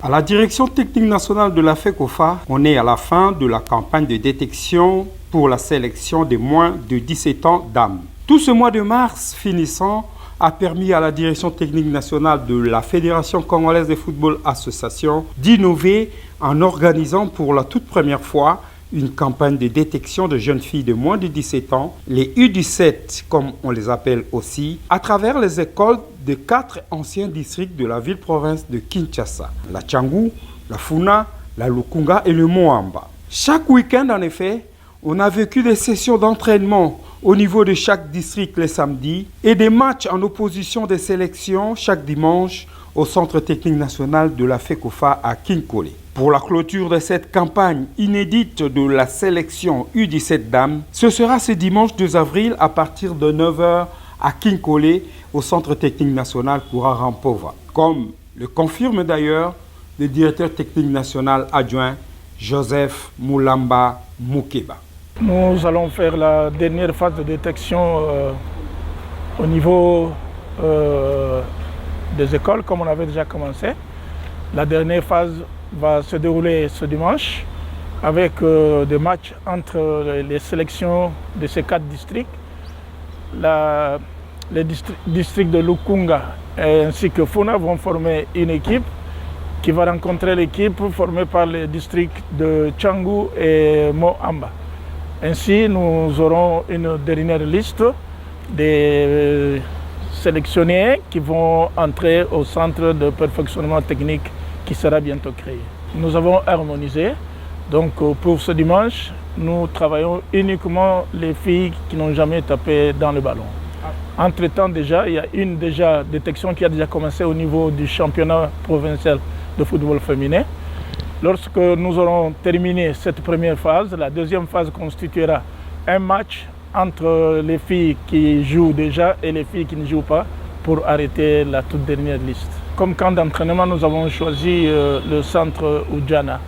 À la direction technique nationale de la FECOFA, on est à la fin de la campagne de détection pour la sélection des moins de 17 ans dames. Tout ce mois de mars finissant a permis à la direction technique nationale de la Fédération congolaise de football association d'innover en organisant pour la toute première fois une campagne de détection de jeunes filles de moins de 17 ans, les U17 comme on les appelle aussi, à travers les écoles de 4 anciens districts de la ville-province de Kinshasa, la Tchangou, la Funa, la Lukunga et le Moamba. Chaque week-end en effet, on a vécu des sessions d'entraînement au niveau de chaque district les samedis et des matchs en opposition des sélections chaque dimanche au Centre technique national de la FECOFA à Kinkole. Pour la clôture de cette campagne inédite de la sélection U17 dames, ce sera ce dimanche 2 avril à partir de 9h à Kinkole au Centre technique national Koura Rampova. Comme le confirme d'ailleurs le directeur technique national adjoint Joseph Moulamba Moukeba. Nous allons faire la dernière phase de détection au niveau des écoles, comme on avait déjà commencé. La dernière phase va se dérouler ce dimanche avec des matchs entre les sélections de ces 4 districts. Les districts de Lukunga ainsi que Funa vont former une équipe qui va rencontrer l'équipe formée par les districts de Tchangou et Moamba. Ainsi, nous aurons une dernière liste des sélectionnés qui vont entrer au centre de perfectionnement technique qui sera bientôt créé. Nous avons harmonisé, donc pour ce dimanche, nous travaillons uniquement les filles qui n'ont jamais tapé dans le ballon. Entre-temps déjà, il y a une détection qui a déjà commencé au niveau du championnat provincial de football féminin. Lorsque nous aurons terminé cette première phase, la deuxième phase constituera un match entre les filles qui jouent déjà et les filles qui ne jouent pas pour arrêter la toute dernière liste. Comme camp d'entraînement, nous avons choisi le centre Oudjana.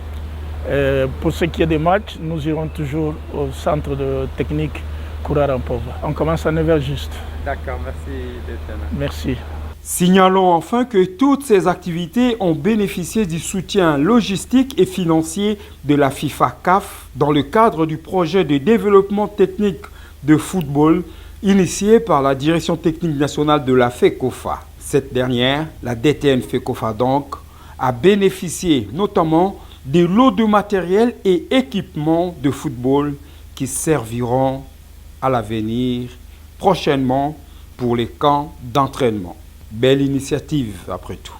Pour ce qui est des matchs, nous irons toujours au centre de technique Koura Rampova. On commence à 9h juste. D'accord, merci lieutenant. Merci. Signalons enfin que toutes ces activités ont bénéficié du soutien logistique et financier de la FIFA CAF dans le cadre du projet de développement technique de football initié par la direction technique nationale de la FECOFA. Cette dernière, la DTN FECOFA donc, a bénéficié notamment des lots de matériel et équipements de football qui serviront à l'avenir prochainement pour les camps d'entraînement. Belle initiative après tout.